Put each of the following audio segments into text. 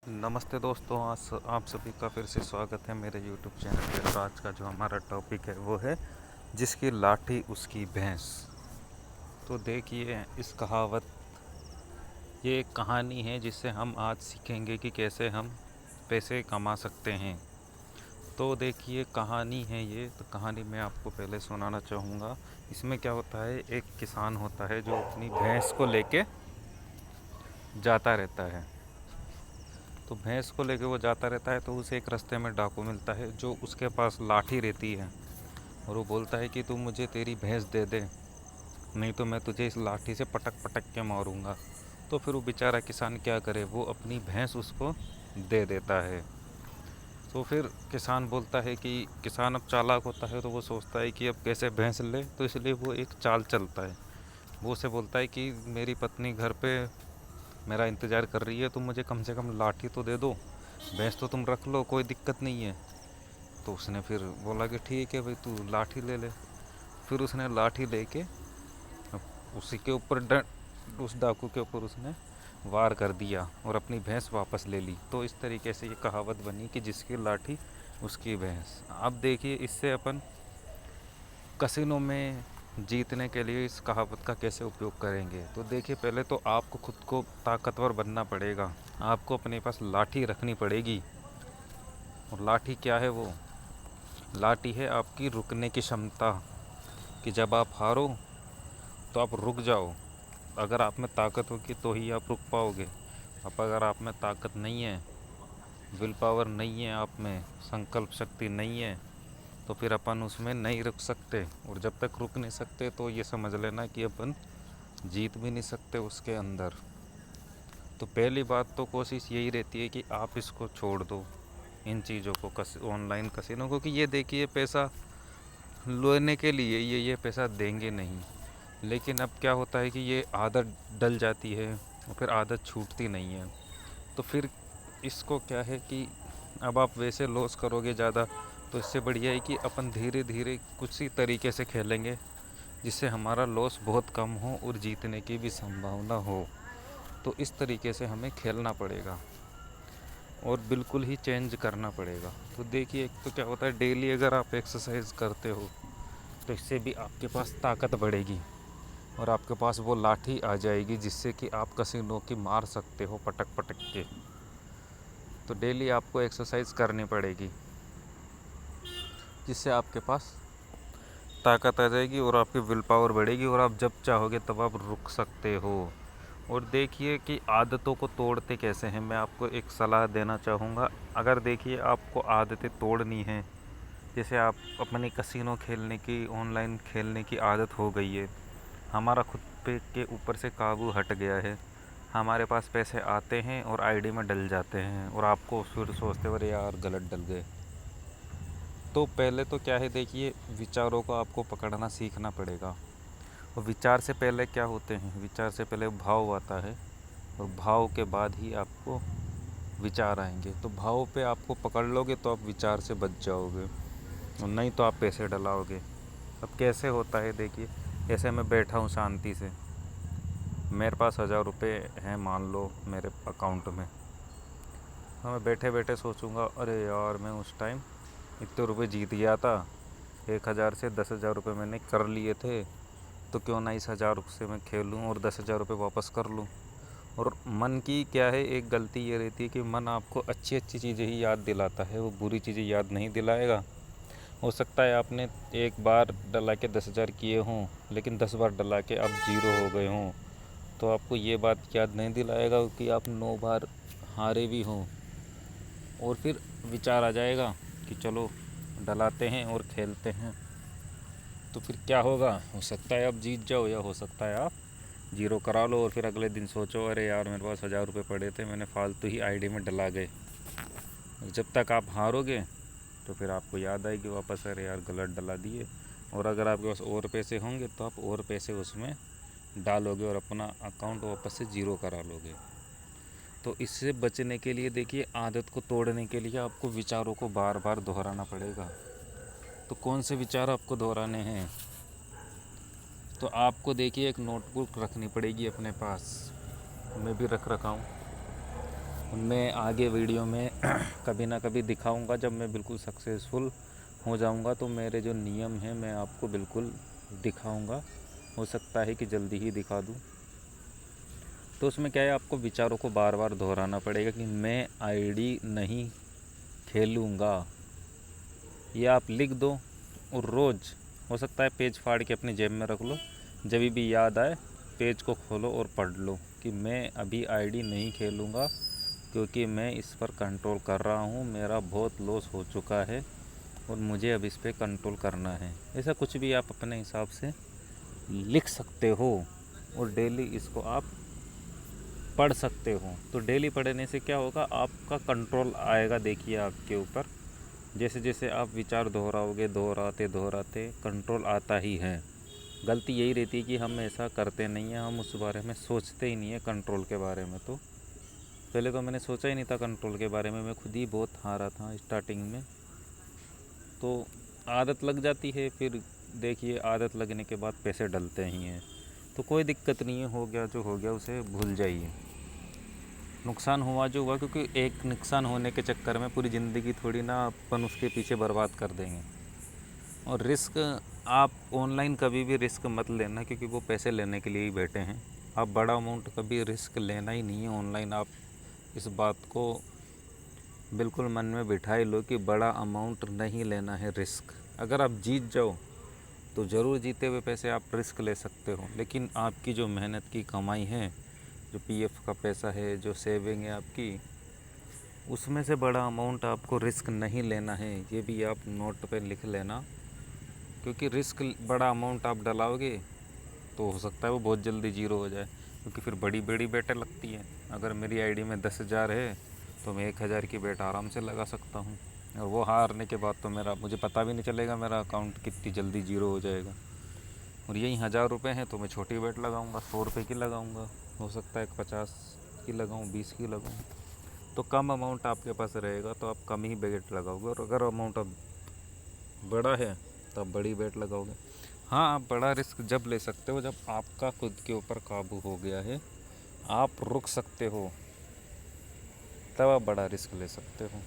नमस्ते दोस्तों, आज आप सभी का फिर से स्वागत है मेरे YouTube चैनल पे। और आज का जो हमारा टॉपिक है वो है जिसकी लाठी उसकी भैंस। तो देखिए, इस कहावत, ये एक कहानी है जिससे हम आज सीखेंगे कि कैसे हम पैसे कमा सकते हैं। तो देखिए, कहानी है ये। तो कहानी मैं आपको पहले सुनाना चाहूँगा। इसमें क्या होता है, एक किसान होता है जो अपनी भैंस को लेके जाता रहता है। तो भैंस को लेके वो जाता रहता है, तो उसे एक रास्ते में डाकू मिलता है जो उसके पास लाठी रहती है। और वो बोलता है कि तू मुझे तेरी भैंस दे दे, नहीं तो मैं तुझे इस लाठी से पटक पटक के मारूंगा। तो फिर वो बेचारा किसान क्या करे, वो अपनी भैंस उसको दे देता है। तो फिर किसान बोलता है कि किसान अब चालाक होता है, तो वो सोचता है कि अब कैसे भैंस ले। तो इसलिए वो एक चाल चलता है। वो उसे बोलता है कि मेरी पत्नी घर पे मेरा इंतज़ार कर रही है, तुम मुझे कम से कम लाठी तो दे दो, भैंस तो तुम रख लो, कोई दिक्कत नहीं है। तो उसने फिर बोला कि ठीक है भाई, तू लाठी ले ले। फिर उसने लाठी लेके उसी के ऊपर उस डाकू के ऊपर उसने वार कर दिया और अपनी भैंस वापस ले ली। तो इस तरीके से ये कहावत बनी कि जिसकी लाठी उसकी भैंस। अब देखिए, इससे अपन कसिनो में जीतने के लिए इस कहावत का कैसे उपयोग करेंगे। तो देखिए, पहले तो आपको खुद को ताकतवर बनना पड़ेगा। आपको अपने पास लाठी रखनी पड़ेगी। और लाठी क्या है, वो लाठी है आपकी रुकने की क्षमता, कि जब आप हारो तो आप रुक जाओ। अगर आप में ताकत होगी तो ही आप रुक पाओगे। अब अगर आप में ताकत नहीं है, विल पावर नहीं है, आप में संकल्प शक्ति नहीं है, तो फिर अपन उसमें नहीं रुक सकते। और जब तक रुक नहीं सकते तो ये समझ लेना कि अपन जीत भी नहीं सकते उसके अंदर। तो पहली बात तो कोशिश यही रहती है कि आप इसको छोड़ दो, इन चीज़ों को, ऑनलाइन कसिनो को। कि ये देखिए, पैसा लेने के लिए ये पैसा देंगे नहीं। लेकिन अब क्या होता है कि ये आदत डल जाती है और फिर आदत छूटती नहीं है। तो फिर इसको क्या है कि अब आप वैसे लॉस करोगे ज़्यादा। तो इससे बढ़िया है कि अपन धीरे धीरे कुछ ही तरीके से खेलेंगे जिससे हमारा लॉस बहुत कम हो और जीतने की भी संभावना हो। तो इस तरीके से हमें खेलना पड़ेगा और बिल्कुल ही चेंज करना पड़ेगा। तो देखिए, एक तो क्या होता है, डेली अगर आप एक्सरसाइज करते हो तो इससे भी आपके पास ताकत बढ़ेगी और आपके पास वो लाठी आ जाएगी जिससे कि आप कसिनो की मार सकते हो पटक पटक के। तो डेली आपको एक्सरसाइज करनी पड़ेगी जिससे आपके पास ताकत आ जाएगी और आपकी विल पावर बढ़ेगी और आप जब चाहोगे तब आप रुक सकते हो। और देखिए कि आदतों को तोड़ते कैसे हैं, मैं आपको एक सलाह देना चाहूँगा। अगर देखिए आपको आदतें तोड़नी है, जैसे आप अपनी कसिनो खेलने की, ऑनलाइन खेलने की आदत हो गई है, हमारा खुद पे के ऊपर से काबू हट गया है, हमारे पास पैसे आते हैं और आईडी में डल जाते हैं और आपको फिर सोचते हो अरे यार गलत डल गए। तो पहले तो क्या है, देखिए, विचारों को आपको पकड़ना सीखना पड़ेगा। और विचार से पहले क्या होते हैं, विचार से पहले भाव आता है और भाव के बाद ही आपको विचार आएंगे। तो भाव पे आपको पकड़ लोगे तो आप विचार से बच जाओगे और नहीं तो आप पैसे डलाओगे। अब कैसे होता है, देखिए, ऐसे मैं बैठा हूँ शांति से, मेरे पास 1000 रुपये हैं मान लो मेरे अकाउंट में। हाँ, मैं बैठे बैठे सोचूंगा अरे यार मैं उस टाइम इतने रुपए जीत गया था, 1000 से 10,000 रुपये मैंने कर लिए थे, तो क्यों ना इस 1000 से मैं खेलूँ और 10,000 रुपये वापस कर लूँ। और मन की क्या है, एक गलती ये रहती है कि मन आपको अच्छी अच्छी चीज़ें ही याद दिलाता है, वो बुरी चीज़ें याद नहीं दिलाएगा। हो सकता है आपने एक बार डला के 10,000 किए हों, लेकिन 10 बार डला के आप जीरो हो गए हों, तो आपको ये बात याद नहीं दिलाएगा कि आप 9 बार हारे भी हों। और फिर विचार आ जाएगा कि चलो डलाते हैं और खेलते हैं। तो फिर क्या होगा, हो सकता है आप जीत जाओ या हो सकता है आप जीरो करा लो और फिर अगले दिन सोचो अरे यार मेरे पास 1000 रुपये पड़े थे, मैंने फालतू ही आईडी में डला गए। जब तक आप हारोगे तो फिर आपको याद आएगी वापस, अरे यार गलत डला दिए। और अगर आपके पास और पैसे होंगे तो आप और पैसे उसमें डालोगे और अपना अकाउंट वापस से ज़ीरो करा लोगे। तो इससे बचने के लिए देखिए, आदत को तोड़ने के लिए आपको विचारों को बार बार दोहराना पड़ेगा। तो कौन से विचार आपको दोहराने हैं, तो आपको देखिए एक नोटबुक रखनी पड़ेगी अपने पास। मैं भी रख रखा हूँ। मैं आगे वीडियो में कभी ना कभी दिखाऊंगा। जब मैं बिल्कुल सक्सेसफुल हो जाऊंगा तो मेरे जो नियम हैं मैं आपको बिल्कुल दिखाऊंगा। हो सकता है कि जल्दी ही दिखा दूं। तो उसमें क्या है, आपको विचारों को बार बार दोहराना पड़ेगा कि मैं आईडी नहीं खेलूँगा। ये आप लिख दो और रोज़ हो सकता है पेज फाड़ के अपनी जेब में रख लो। जब भी याद आए पेज को खोलो और पढ़ लो कि मैं अभी आईडी नहीं खेलूँगा, क्योंकि मैं इस पर कंट्रोल कर रहा हूँ। मेरा बहुत लॉस हो चुका है और मुझे अब इस पर कंट्रोल करना है। ऐसा कुछ भी आप अपने हिसाब से लिख सकते हो और डेली इसको आप पढ़ सकते हो। तो डेली पढ़ने से क्या होगा, आपका कंट्रोल आएगा। देखिए आपके ऊपर जैसे जैसे आप विचार दोहराओगे, दोहराते दोहराते कंट्रोल आता ही है। गलती यही रहती है कि हम ऐसा करते नहीं हैं, हम उस बारे में सोचते ही नहीं है कंट्रोल के बारे में। तो पहले तो मैंने सोचा ही नहीं था कंट्रोल के बारे में, मैं खुद ही बहुत हारा था स्टार्टिंग में। तो आदत लग जाती है, फिर देखिए आदत लगने के बाद पैसे डलते ही हैं। तो कोई दिक्कत नहीं है, हो गया जो हो गया उसे भूल जाइए। नुकसान हुआ जो हुआ, क्योंकि एक नुकसान होने के चक्कर में पूरी ज़िंदगी थोड़ी ना अपन उसके पीछे बर्बाद कर देंगे। और रिस्क, आप ऑनलाइन कभी भी रिस्क मत लेना, क्योंकि वो पैसे लेने के लिए ही बैठे हैं। आप बड़ा अमाउंट कभी रिस्क लेना ही नहीं है ऑनलाइन। आप इस बात को बिल्कुल मन में बिठाई लो कि बड़ा अमाउंट नहीं लेना है रिस्क। अगर आप जीत जाओ तो ज़रूर जीते हुए पैसे आप रिस्क ले सकते हो, लेकिन आपकी जो मेहनत की कमाई है, जो पीएफ का पैसा है, जो सेविंग है आपकी, उसमें से बड़ा अमाउंट आपको रिस्क नहीं लेना है। ये भी आप नोट पे लिख लेना, क्योंकि रिस्क बड़ा अमाउंट आप डलाओगे तो हो सकता है वो बहुत जल्दी जीरो हो जाए, क्योंकि फिर बड़ी बड़ी बेटें लगती हैं। अगर मेरी आईडी में 10,000 है तो मैं 1,000 की बेट आराम से लगा सकता हूँ, और वो हारने के बाद तो मुझे पता भी नहीं चलेगा मेरा अकाउंट कितनी जल्दी जीरो हो जाएगा। और यही 1,000 रुपये हैं तो मैं छोटी बेट लगाऊंगा, 100 रुपये की लगाऊंगा, हो सकता है 50 की लगाऊं, 20 की लगाऊं। तो कम अमाउंट आपके पास रहेगा तो आप कम ही बेट लगाओगे, और अगर अमाउंट अब बड़ा है तो आप बड़ी बेट लगाओगे। हाँ, आप बड़ा रिस्क जब ले सकते हो जब आपका खुद के ऊपर काबू हो गया है, आप रुक सकते हो, तब आप बड़ा रिस्क ले सकते हो।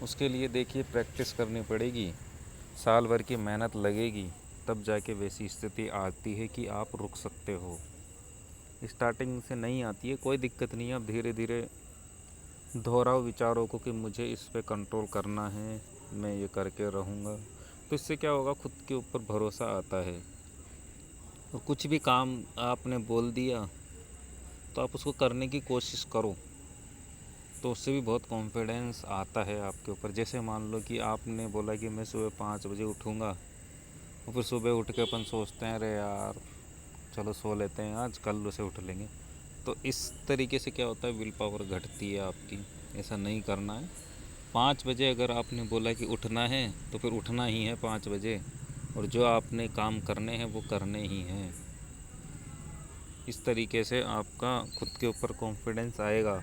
उसके लिए देखिए प्रैक्टिस करनी पड़ेगी, साल भर की मेहनत लगेगी, तब जाके वैसी स्थिति आती है कि आप रुक सकते हो। स्टार्टिंग से नहीं आती है, कोई दिक्कत नहीं है। आप धीरे धीरे दोहराओ विचारों को कि मुझे इस पे कंट्रोल करना है, मैं ये करके रहूँगा। तो इससे क्या होगा, खुद के ऊपर भरोसा आता है। और कुछ भी काम आपने बोल दिया तो आप उसको करने की कोशिश करो, तो उससे भी बहुत कॉन्फिडेंस आता है आपके ऊपर। जैसे मान लो कि आपने बोला कि मैं सुबह 5 बजे उठूँगा, और फिर सुबह उठ के अपन सोचते हैं अरे यार चलो सो लेते हैं, आज कल उसे उठ लेंगे। तो इस तरीके से क्या होता है, विल पावर घटती है आपकी। ऐसा नहीं करना है। 5 बजे अगर आपने बोला कि उठना है तो फिर उठना ही है 5 बजे, और जो आपने काम करने हैं वो करने ही हैं। इस तरीके से आपका खुद के ऊपर कॉन्फिडेंस आएगा।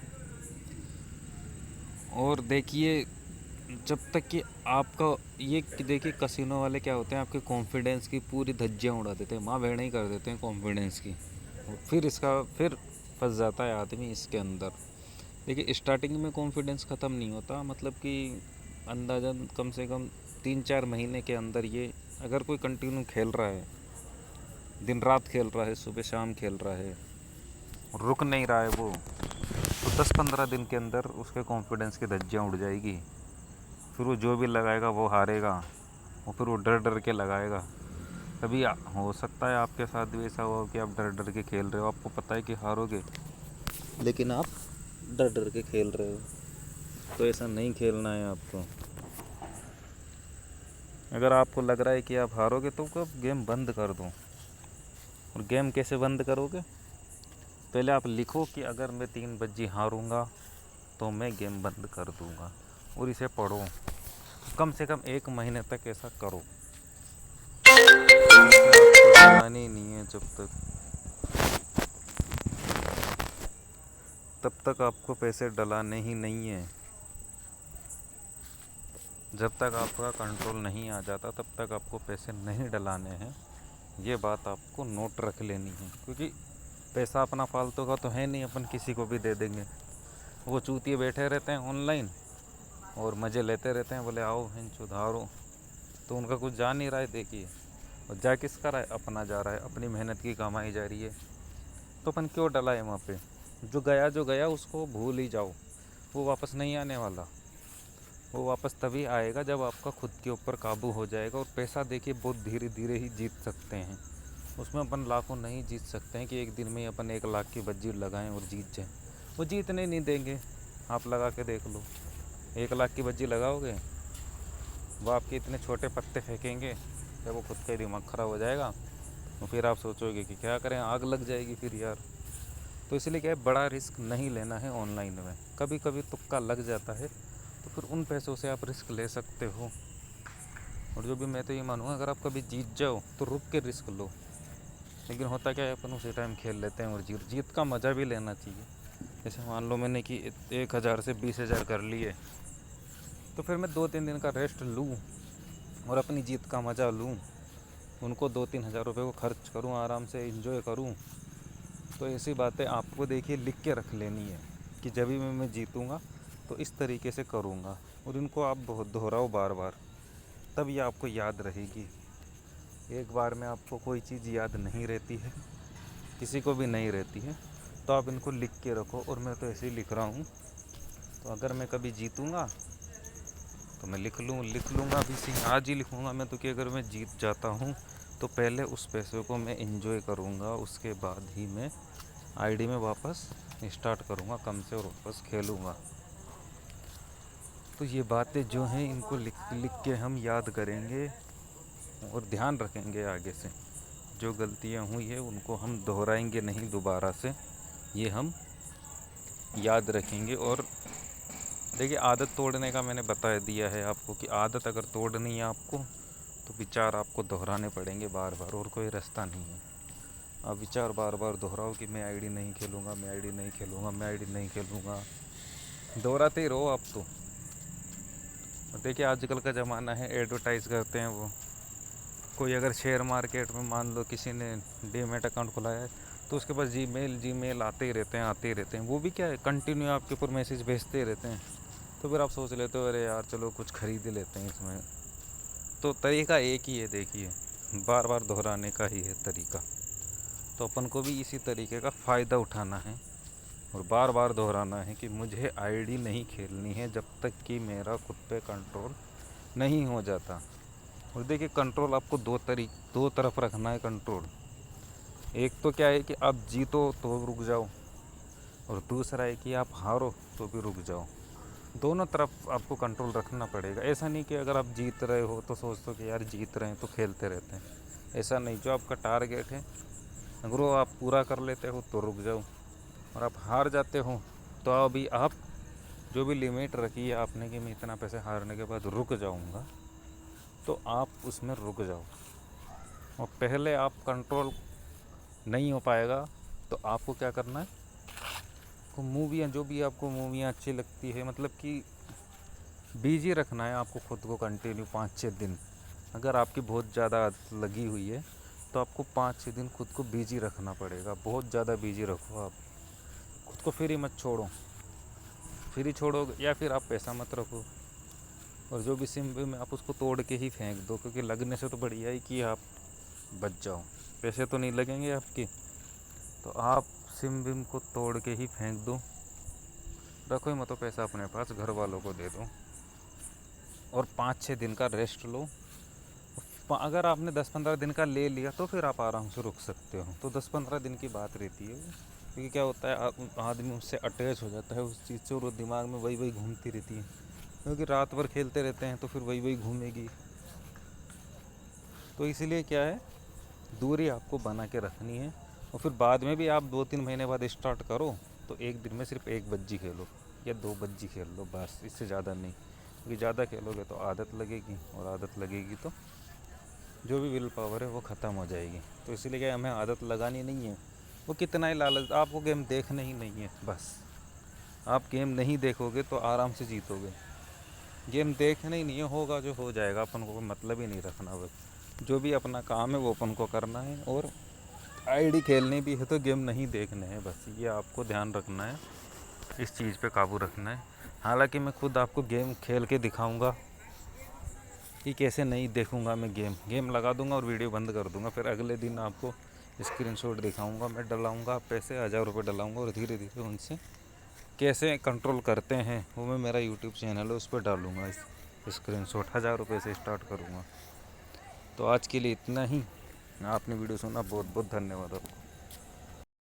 और देखिए जब तक कि आपका ये कि देखिए कसिनो वाले क्या होते हैं, आपके कॉन्फिडेंस की पूरी धज्जियाँ उड़ा देते हैं, माँ भेड़ ही कर देते हैं कॉन्फिडेंस की। और फिर फंस जाता है आदमी इसके अंदर। देखिए स्टार्टिंग में कॉन्फिडेंस ख़त्म नहीं होता, मतलब कि अंदाज़न कम से कम 3-4 महीने के अंदर ये, अगर कोई कंटिन्यू खेल रहा है, दिन रात खेल रहा है, सुबह शाम खेल रहा है, रुक नहीं रहा है वो, तो 10-15 दिन के अंदर उसके कॉन्फिडेंस की धज्जियाँ उड़ जाएगी। फिर वो जो भी लगाएगा वो हारेगा, और फिर वो डर डर के लगाएगा। कभी हो सकता है आपके साथ भी ऐसा हो कि आप डर डर के खेल रहे हो, आपको पता है कि हारोगे, लेकिन आप डर डर के खेल रहे हो। तो ऐसा नहीं खेलना है आपको। अगर आपको लग रहा है कि आप हारोगे तो आप गेम बंद कर दो। और गेम कैसे बंद करोगे, पहले आप लिखो कि अगर मैं 3 बजे हारूंगा तो मैं गेम बंद कर दूंगा, और इसे पढ़ो। कम से कम 1 महीने तक ऐसा करो। डलानी नहीं है तब तक आपको पैसे डलाने ही नहीं है। जब तक आपका कंट्रोल नहीं आ जाता तब तक आपको पैसे नहीं डलाने हैं। ये बात आपको नोट रख लेनी है, क्योंकि पैसा अपना फालतू का तो है नहीं, अपन किसी को भी दे देंगे। वो चूतिए बैठे रहते हैं ऑनलाइन और मज़े लेते रहते हैं, बोले आओ इन सुधारो। तो उनका कुछ जा नहीं रहा है देखिए, और जा किसका रहा है, अपना जा रहा है, अपनी मेहनत की कमाई जा रही है। तो अपन क्यों डला है वहाँ पे? जो गया उसको भूल ही जाओ, वो वापस नहीं आने वाला। वो वापस तभी आएगा जब आपका खुद के ऊपर काबू हो जाएगा। और पैसा देखिए बहुत धीरे धीरे ही जीत सकते हैं, उसमें अपन लाखों नहीं जीत सकते हैं कि एक दिन में अपन 1 लाख की बज्जी लगाएं और जीत जाएं। वो जीतने नहीं देंगे, आप लगा के देख लो। 1 लाख की बज्जी लगाओगे, वो आपके इतने छोटे पत्ते फेंकेंगे जब वो खुद का ही दिमाग ख़राब हो जाएगा। तो फिर आप सोचोगे कि क्या करें, आग लग जाएगी फिर यार। तो इसलिए क्या है, बड़ा रिस्क नहीं लेना है ऑनलाइन में। कभी कभी तुक्का लग जाता है तो फिर उन पैसों से आप रिस्क ले सकते हो। और जो भी मैं तो ये मानूँगा, अगर आप कभी जीत जाओ तो रुक के रिस्क लो। लेकिन होता क्या है, अपन उसी टाइम खेल लेते हैं और जीत का मज़ा भी लेना चाहिए। जैसे मान लो मैंने कि 1,000 से 20,000 कर लिए, तो फिर मैं 2-3 दिन का रेस्ट लूँ और अपनी जीत का मज़ा लूँ। उनको 2-3 हज़ार रुपये को खर्च करूँ, आराम से इंजॉय करूँ। तो ऐसी बातें आपको देखिए लिख के रख लेनी है कि जब भी मैं जीतूँगा तो इस तरीके से करूँगा। और इनको आप बहुत दोहराओ बार बार, तब ये आपको याद रहेगी। एक बार में आपको कोई चीज़ याद नहीं रहती है, किसी को भी नहीं रहती है। तो आप इनको लिख के रखो। और मैं तो ऐसे ही लिख रहा हूँ। तो अगर मैं कभी जीतूँगा तो मैं लिख लूँगा अभी से, आज ही लिखूँगा मैं तो, कि अगर मैं जीत जाता हूँ तो पहले उस पैसे को मैं एंजॉय करूँगा, उसके बाद ही मैं आईडी में वापस स्टार्ट करूँगा कम से, और वापस खेलूँगा। तो ये बातें जो हैं इनको लिख लिख के हम याद करेंगे और ध्यान रखेंगे। आगे से जो गलतियाँ हुई है उनको हम दोहराएंगे नहीं दोबारा से, ये हम याद रखेंगे। और देखिए, आदत तोड़ने का मैंने बता दिया है आपको कि आदत अगर तोड़नी है आपको तो विचार आपको दोहराने पड़ेंगे बार बार, और कोई रास्ता नहीं है। आप विचार बार बार दोहराओ कि मैं आईडी नहीं खेलूँगा, मैं आईडी नहीं खेलूँगा, मैं आईडी नहीं खेलूँगा, दोहराते ही रहो आप तो। और देखिए, आजकल का ज़माना है, एडवर्टाइज़ करते हैं वो। कोई अगर शेयर मार्केट में मान लो किसी ने डीमैट अकाउंट खुलाया है तो उसके पास जीमेल आते ही रहते हैं। वो भी क्या है, कंटिन्यू आपके ऊपर मैसेज भेजते ही रहते हैं। तो फिर आप सोच लेते हो अरे यार चलो कुछ खरीद ही लेते हैं इसमें। तो तरीका एक ही है, देखिए, बार बार दोहराने का ही है तरीका। तो अपन को भी इसी तरीके का फ़ायदा उठाना है और बार बार दोहराना है कि मुझे आईडी नहीं खेलनी है जब तक कि मेरा खुद पे कंट्रोल नहीं हो जाता। और देखिए, कंट्रोल आपको दो तरफ रखना है कंट्रोल। एक तो क्या है कि आप जीतो तो रुक जाओ, और दूसरा है कि आप हारो तो भी रुक जाओ। दोनों तरफ आपको कंट्रोल रखना पड़ेगा। ऐसा नहीं कि अगर आप जीत रहे हो तो सोचते हो कि यार जीत रहे हैं तो खेलते रहते हैं। ऐसा नहीं, जो आपका टारगेट है अगर वो आप पूरा कर लेते हो तो रुक जाओ, और आप हार जाते हो तो अभी आप जो भी लिमिट रखी है आपने कि मैं इतना पैसे हारने के बाद रुक जाऊंगा, तो आप उसमें रुक जाओ। और पहले आप कंट्रोल नहीं हो पाएगा तो आपको क्या करना है, को मूवियाँ, जो भी आपको मूवियाँ अच्छी लगती है, मतलब कि बिजी रखना है आपको खुद को कंटिन्यू 5-6 दिन। अगर आपकी बहुत ज़्यादा लगी हुई है तो आपको 5-6 दिन खुद को बिजी रखना पड़ेगा। बहुत ज़्यादा बिजी रखो आप खुद को, फ्री मत छोड़ो। फ्री छोड़ोगे या फिर आप पैसा मत रखो, और जो भी सिम में आप उसको तोड़ के ही फेंक दो, क्योंकि लगने से तो बढ़िया है कि आप बच जाओ, पैसे तो नहीं लगेंगे आपके। तो आप सिम बिम को तोड़ के ही फेंक दो, रखो ही मत तो पैसा अपने पास, घर वालों को दे दो और 5-6 दिन का रेस्ट लो। अगर आपने 10-15 दिन का ले लिया तो फिर आप आराम से रुक सकते हो। तो 10-15 दिन की बात रहती है वो, क्योंकि क्या होता है आदमी उससे अटैच हो जाता है उस चीज़ से, और वो दिमाग में वही वही घूमती रहती है, क्योंकि रात भर खेलते रहते हैं तो फिर वही वही घूमेगी। तो इसलिए क्या है, दूरी आपको बना के रखनी है। और फिर बाद में भी आप 2-3 महीने बाद स्टार्ट करो तो एक दिन में सिर्फ 1 बज्जी खेलो या 2 बज्जी खेल लो बस, इससे ज़्यादा नहीं। क्योंकि ज़्यादा खेलोगे तो आदत लगेगी, और आदत लगेगी तो जो भी विल पावर है वो ख़त्म हो जाएगी। तो इसीलिए क्या, हमें आदत लगानी नहीं है। वो कितना ही लालच, आपको गेम देखना ही नहीं है बस। आप गेम नहीं देखोगे तो आराम से जीतोगे। गेम देखना ही नहीं है, होगा जो हो जाएगा, अपन को मतलब ही नहीं रखना। बस जो भी अपना काम है वो अपन को करना है, और आईडी खेलनी भी है तो गेम नहीं देखने हैं, बस ये आपको ध्यान रखना है। इस चीज़ पे काबू रखना है। हालांकि मैं खुद आपको गेम खेल के दिखाऊंगा कि कैसे नहीं देखूंगा, मैं गेम लगा दूंगा और वीडियो बंद कर दूंगा, फिर अगले दिन आपको स्क्रीनशॉट दिखाऊंगा, मैं डलाऊंगा पैसे 1000 रुपये डलाऊंगा और धीरे धीरे उनसे कैसे कंट्रोल करते हैं वो मैं मेरा यूट्यूब चैनल है उस पर डालूंगा। इस स्क्रीनशॉट 1000 रुपये से स्टार्ट करूंगा। तो आज के लिए इतना ही। आपने वीडियो सुना, बहुत बहुत धन्यवाद आपको।